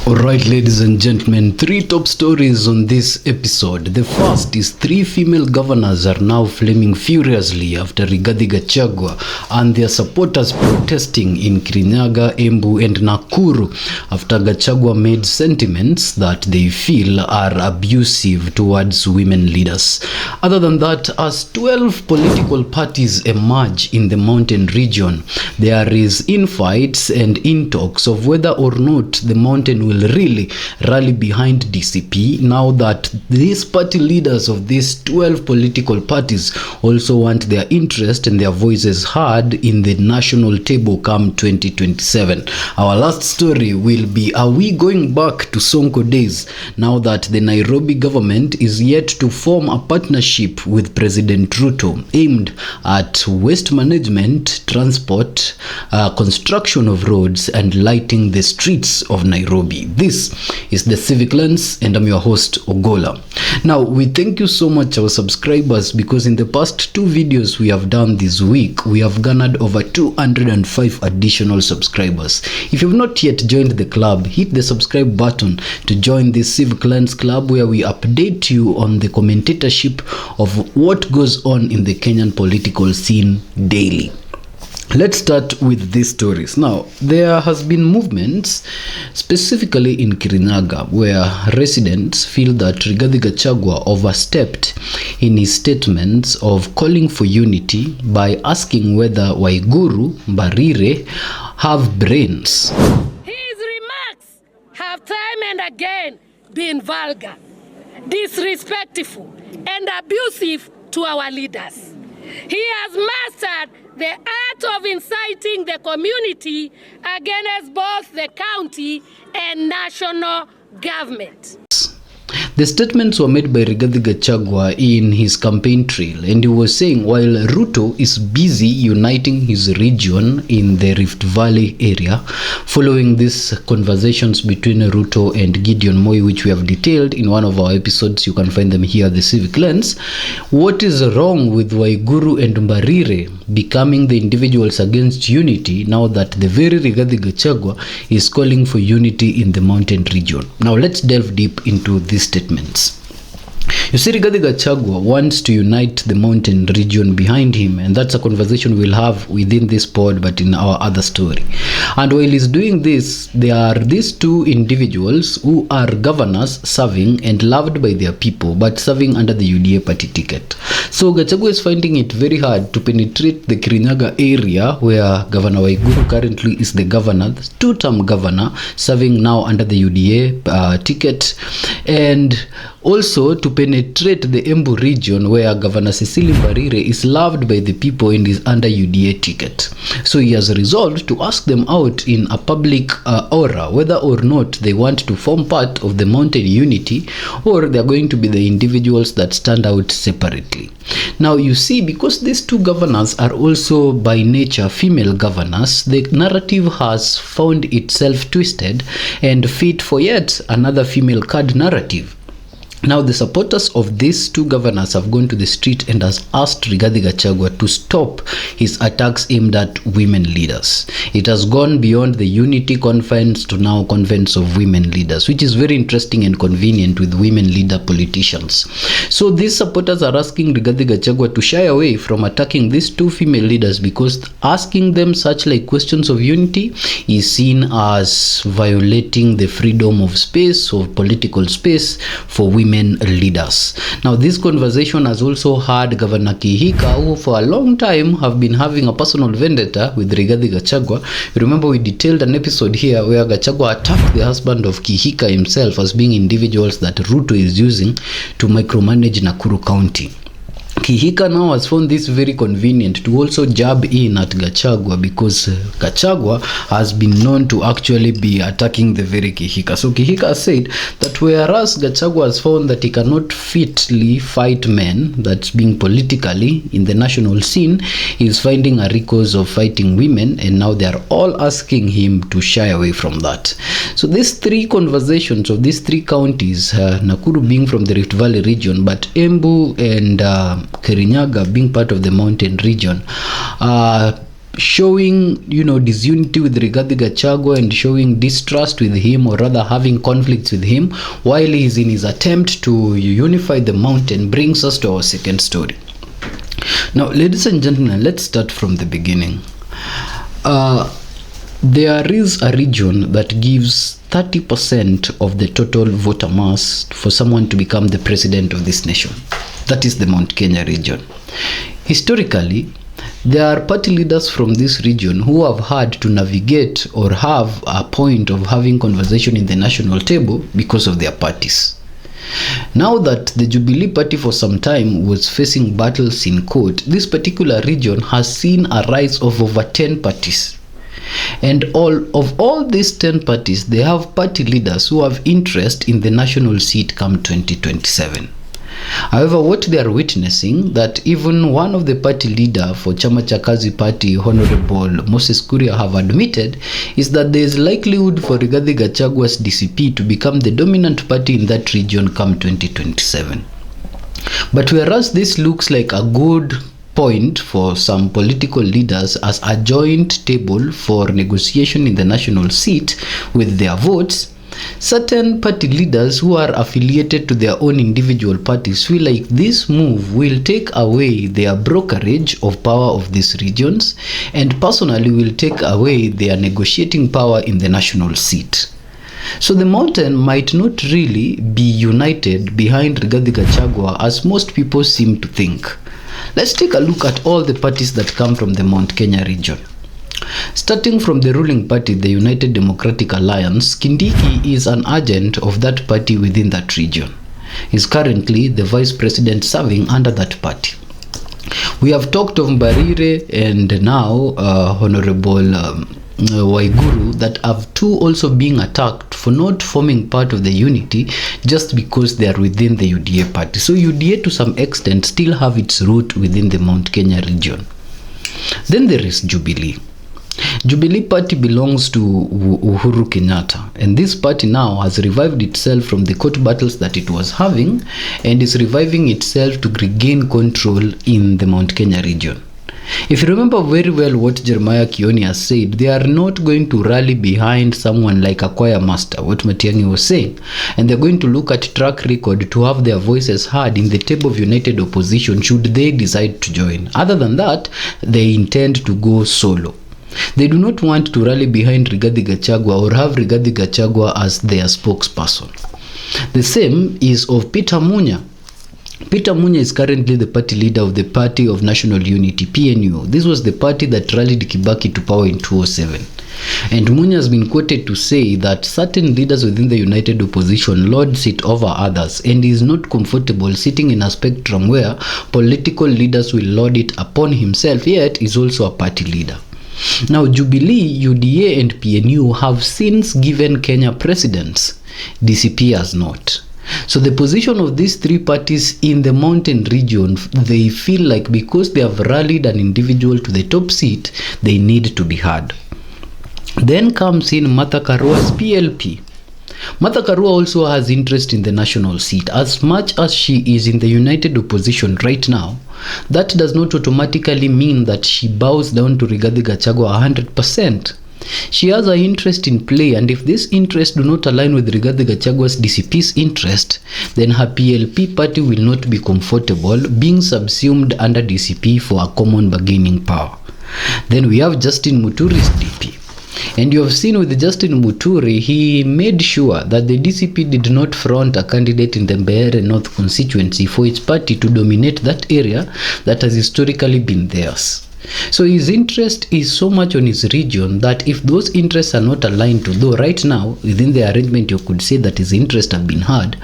Alright, ladies and gentlemen, three top stories on this episode. The first is three female governors are now flaming furiously after Rigathi Gachagua and their supporters protesting in Kirinyaga, Embu and Nakuru after Gachagua made sentiments that they feel are abusive towards women leaders. Other than that, as 12 political parties emerge in the mountain region, there is infights and in talks of whether or not the mountain will really rally behind DCP now that these party leaders of these 12 political parties also want their interest and their voices heard in the national table come 2027. Our last story will be, are we going back to Sonko days now that the Nairobi government is yet to form a partnership with President Ruto aimed at waste management, transport, construction of roads and lighting the streets of Nairobi. This is the Civic Lens and I'm your host Ogola. Now we thank you so much our subscribers, because in the past two videos we have done this week we have garnered over 205 additional subscribers. If you've not yet joined the club, hit the subscribe button to join this Civic Lens club where we update you on the commentatorship of what goes on in the Kenyan political scene daily. Let's start with these stories. Now, there has been movements specifically in Kirinyaga where residents feel that Rigathi Gachagua overstepped in his statements of calling for unity by asking whether Waiguru, Mbarire have brains. His remarks have time and again been vulgar, disrespectful, and abusive to our leaders. He has mastered the art of inciting the community against both the county and national government. The statements were made by Rigathi Gachagua in his campaign trail, and he was saying while Ruto is busy uniting his region in the Rift Valley area, following these conversations between Ruto and Gideon Moi, which we have detailed in one of our episodes, you can find them here at the Civic Lens. What is wrong with Waiguru and Mbarire becoming the individuals against unity now that the very Rigathi Gachagua is calling for unity in the mountain region? Now let's delve deep into these statements. You see, Rigathi Gachagua wants to unite the mountain region behind him, and that's a conversation we'll have within this pod but in our other story. And while he's doing this, there are these two individuals who are governors serving and loved by their people but serving under the UDA party ticket. So Gachagua is finding it very hard to penetrate the Kirinyaga area where Governor Waiguru currently is the governor, the two-term governor serving now under the UDA ticket, and also to penetrate the Embu region where Governor Cecily Mbarire is loved by the people and is under UDA ticket. So he has resolved to ask them out in a public aura whether or not they want to form part of the mountain unity or they are going to be the individuals that stand out separately. Now you see, because these two governors are also by nature female governors, the narrative has found itself twisted and fit for yet another female card narrative. Now the supporters of these two governors have gone to the street and has asked Rigathi Gachagua to stop his attacks aimed at women leaders. It has gone beyond the unity conference to now conference of women leaders, which is very interesting and convenient with women leader politicians. So these supporters are asking Rigathi Gachagua to shy away from attacking these two female leaders because asking them such like questions of unity is seen as violating the freedom of space, of political space for women leaders. Now this conversation has also had Governor Kihika, who for a long time have been having a personal vendetta with Rigathi Gachagua. You remember we detailed an episode here where Gachagua attacked the husband of Kihika himself as being individuals that Ruto is using to micromanage Nakuru County. Kihika now has found this very convenient to also jab in at Gachagua because Gachagua has been known to actually be attacking the very Kihika. So Kihika said that whereas Gachagua has found that he cannot fitly fight men, that's being politically in the national scene, he is finding a recourse of fighting women, and now they are all asking him to shy away from that. So these three conversations of these three counties, Nakuru being from the Rift Valley region, but Embu and Kirinyaga being part of the mountain region, showing, disunity with Rigathi Gachagua and showing distrust with him, or rather having conflicts with him while he is in his attempt to unify the mountain, brings us to our second story. Now, ladies and gentlemen, let's start from the beginning. There is a region that gives 30% of the total voter mass for someone to become the president of this nation. That is the Mount Kenya region. Historically, there are party leaders from this region who have had to navigate or have a point of having conversation in the national table because of their parties. Now that the Jubilee Party for some time was facing battles in court, this particular region has seen a rise of over 10 parties. And all these 10 parties, they have party leaders who have interest in the national seat come 2027. However, what they are witnessing, that even one of the party leader for Chama cha Kazi Party, Honorable Moses Kuria, have admitted is that there is likelihood for Rigathi Gachagua's DCP to become the dominant party in that region come 2027. But whereas this looks like a good point for some political leaders as a joint table for negotiation in the national seat with their votes, certain party leaders who are affiliated to their own individual parties feel like this move will take away their brokerage of power of these regions and personally will take away their negotiating power in the national seat. So the mountain might not really be united behind Rigathi Gachagua as most people seem to think. Let's take a look at all the parties that come from the Mount Kenya region. Starting from the ruling party, the United Democratic Alliance, Kindiki is an agent of that party within that region. He is currently the vice president serving under that party. We have talked of Mbarire and now Honorable Waiguru that have two also being attacked for not forming part of the unity just because they are within the UDA party. So UDA to some extent still have its root within the Mount Kenya region. Then there is Jubilee. Jubilee Party belongs to Uhuru Kenyatta, and this party now has revived itself from the court battles that it was having and is reviving itself to regain control in the Mount Kenya region. If you remember very well what Jeremiah Kioni has said, they are not going to rally behind someone like a choir master, what Matiang'i was saying, and they're going to look at track record to have their voices heard in the table of united opposition should they decide to join. Other than that, they intend to go solo. They do not want to rally behind Rigathi Gachagua or have Rigathi Gachagua as their spokesperson. The same is of Peter Munya. Peter Munya is currently the party leader of the Party of National Unity, PNU. This was the party that rallied Kibaki to power in 2007. And Munya has been quoted to say that certain leaders within the united opposition lords it over others and is not comfortable sitting in a spectrum where political leaders will lord it upon himself, yet is also a party leader. Now, Jubilee, UDA and PNU have since given Kenya presidents. DCP has not. So the position of these three parties in the mountain region, they feel like because they have rallied an individual to the top seat, they need to be heard. Then comes in Martha Karua's PLP. Martha Karua also has interest in the national seat. As much as she is in the united opposition right now, that does not automatically mean that she bows down to Rigathi Gachagua 100%. She has an interest in play, and if this interest do not align with Rigathi Gachagua's DCP's interest, then her PLP party will not be comfortable being subsumed under DCP for a common bargaining power. Then we have Justin Muturi's DP. And you have seen with Justin Muturi, he made sure that the DCP did not front a candidate in the Mbeere North constituency for its party to dominate that area that has historically been theirs. So his interest is so much on his region that if those interests are not aligned to, though right now within the arrangement you could say that his interests have been heard,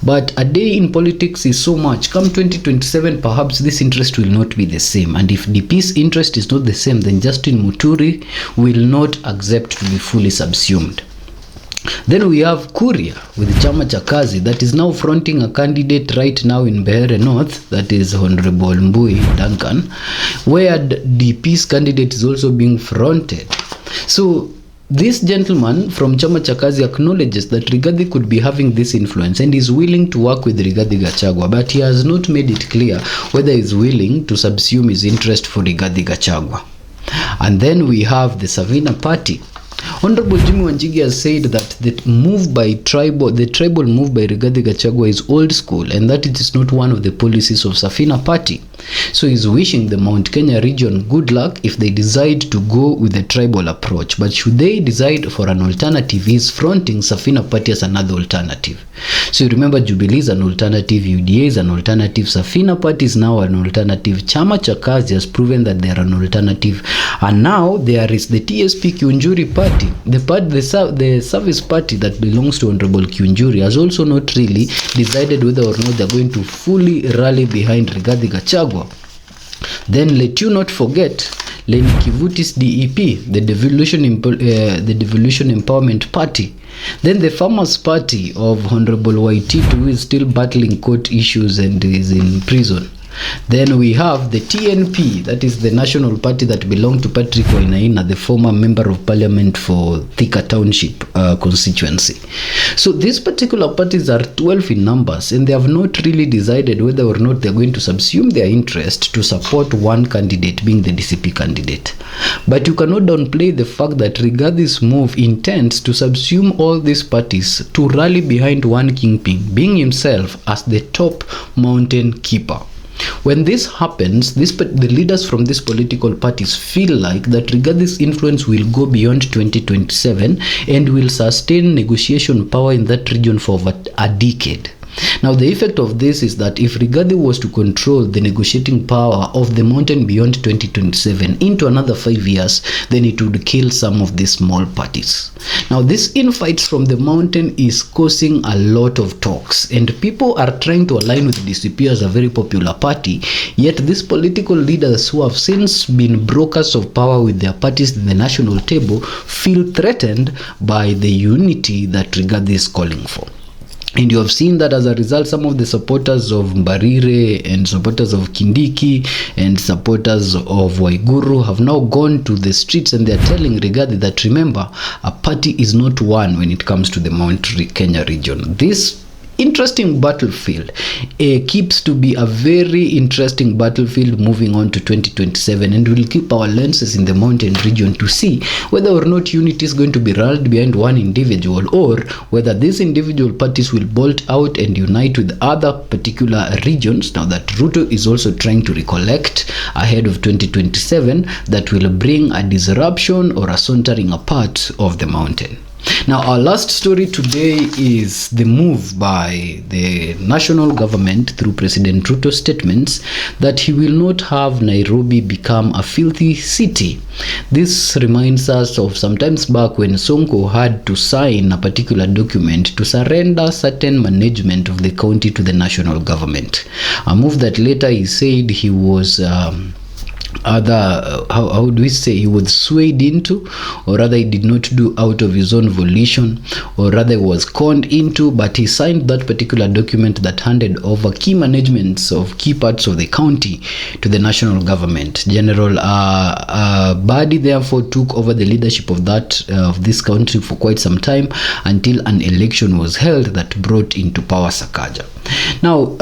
but a day in politics is so much. Come 2027, perhaps this interest will not be the same, and if DP's interest is not the same, then Justin Muturi will not accept to be fully subsumed. Then we have Kuria with Chama cha Kazi that is now fronting a candidate right now in Mbeere North, that is Honorable Mbui Duncan, where DP's candidate is also being fronted. So this gentleman from Chama cha Kazi acknowledges that Rigathi could be having this influence and is willing to work with Rigathi Gachagua, but he has not made it clear whether he is willing to subsume his interest for Rigathi Gachagua. And then we have the Savina Party. Honorable Jimmy Wanjigi has said that the tribal move by Rigathi Gachagua is old school and that it is not one of the policies of Safina Party. So he's wishing the Mount Kenya region good luck if they decide to go with the tribal approach. But should they decide for an alternative, he's fronting Safina Party as another alternative. So you remember Jubilee is an alternative, UDA is an alternative, Safina Party is now an alternative, Chama cha Kazi has proven that they are an alternative, and now there is the TSP Kiunjuri Party. The service party that belongs to Honorable Kiunjuri has also not really decided whether or not they're going to fully rally behind Rigathi Gachagua. Then let you not forget Lenny Kivuti's DEP, the Devolution Empowerment Party. Then the Farmers Party of Honorable Waititu, who is still battling court issues and is in prison. Then we have the TNP, that is the national party that belonged to Patrick Wainaina, the former member of parliament for Thika Township constituency. So these particular parties are 12 in numbers and they have not really decided whether or not they're going to subsume their interest to support one candidate, being the DCP candidate. But you cannot downplay the fact that Rigathi's move intends to subsume all these parties to rally behind one kingpin, being himself as the top mountain keeper. When this happens, the leaders from these political parties feel like that Rigathi's influence will go beyond 2027 and will sustain negotiation power in that region for over a decade. Now, the effect of this is that if Rigathi was to control the negotiating power of the mountain beyond 2027 into another 5 years, then it would kill some of these small parties. Now, this infights from the mountain is causing a lot of talks, and people are trying to align with DCP as a very popular party, yet these political leaders who have since been brokers of power with their parties in the national table feel threatened by the unity that Rigathi is calling for. And you have seen that as a result, some of the supporters of Mbarire and supporters of Kindiki and supporters of Waiguru have now gone to the streets and they're telling Rigathi that, remember, a party is not one when it comes to the Mount Kenya region. This interesting battlefield keeps to be a very interesting battlefield moving on to 2027, and we'll keep our lenses in the mountain region to see whether or not unity is going to be rallied behind one individual, or whether these individual parties will bolt out and unite with other particular regions. Now that Ruto is also trying to recollect ahead of 2027, that will bring a disruption or a sauntering apart of the mountain. Now, our last story today is the move by the national government through President Ruto's statements that he will not have Nairobi become a filthy city. This reminds us of sometimes back when Sonko had to sign a particular document to surrender certain management of the county to the national government. A move that later he said he was how do we say, he was swayed into, or rather he did not do out of his own volition, or rather he was conned into, but he signed that particular document that handed over key managements of key parts of the county to the national government. General Badi therefore took over the leadership of this country for quite some time, until an election was held that brought into power Sakaja. Now,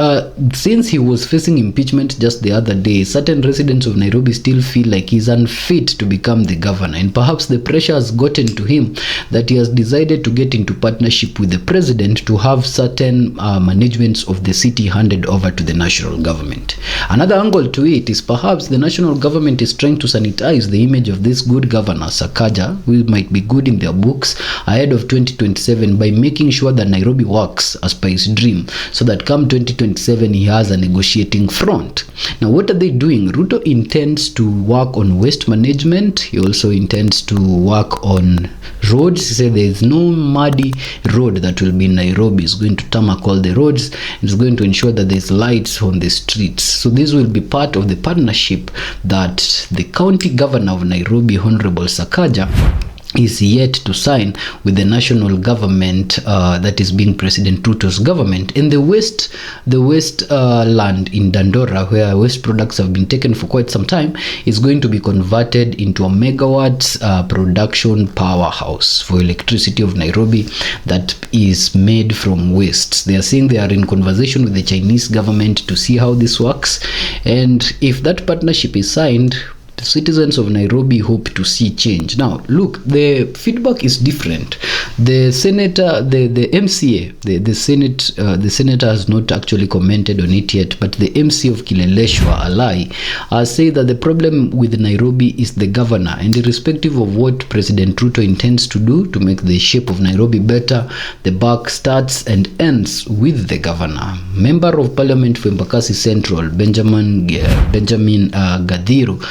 since he was facing impeachment just the other day, certain residents of Nairobi still feel like he's unfit to become the governor, and perhaps the pressure has gotten to him that he has decided to get into partnership with the president to have certain managements of the city handed over to the national government. Another angle to it is perhaps the national government is trying to sanitize the image of this good governor Sakaja, who might be good in their books, ahead of 2027 by making sure that Nairobi works as per his dream, so that come 2027 he has a negotiating front. Now, what are they doing? Ruto intends to work on waste management. He also intends to work on roads. He said there is no muddy road that will be in Nairobi. He's going to tarmac all the roads. He's going to ensure that there's lights on the streets. So this will be part of the partnership that the county governor of Nairobi, Honorable Sakaja, is yet to sign with the national government that is being President Ruto's government. In the west land in Dandora, where waste products have been taken for quite some time, is going to be converted into a megawatt production powerhouse for electricity of Nairobi that is made from waste. They are saying they are in conversation with the Chinese government to see how this works, and if that partnership is signed, The citizens of Nairobi hope to see change. Now, look, the feedback is different. The senator, the MCA, the senator has not actually commented on it yet, but the MC of Kileleshwa, Alai, say that the problem with Nairobi is the governor, and irrespective of what President Ruto intends to do to make the shape of Nairobi better, the buck starts and ends with the governor. Member of Parliament for Embakasi Central, Benjamin Gadhiru,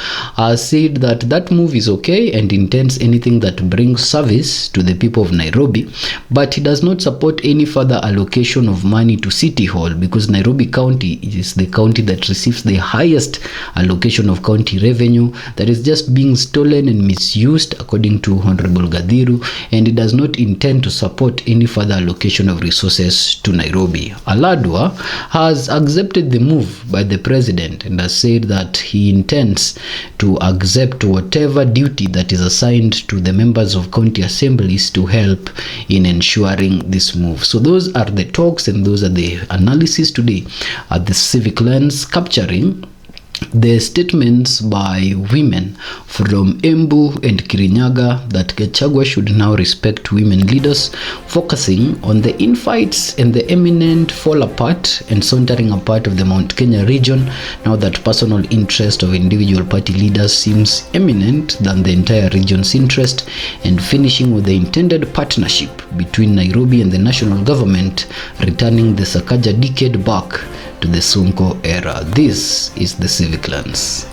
said that that move is okay and intends anything that brings service to the people of Nairobi, but he does not support any further allocation of money to City Hall because Nairobi County is the county that receives the highest allocation of county revenue that is just being stolen and misused, according to Honorable Gadhiru, and he does not intend to support any further allocation of resources to Nairobi. Aladwa has accepted the move by the president and has said that he intends to accept whatever duty that is assigned to the members of county assemblies to help in ensuring this move. So those are the talks and those are the analysis today at the Civic Lens, capturing the statements by women from Embu and Kirinyaga that Gachagua should now respect women leaders, focusing on the infights and the imminent fall apart and sauntering apart of the Mount Kenya region, now that personal interest of individual party leaders seems eminent than the entire region's interest, and finishing with the intended partnership between Nairobi and the national government, returning the Sakaja decade back to the Sonko era. This is the Civic Lens.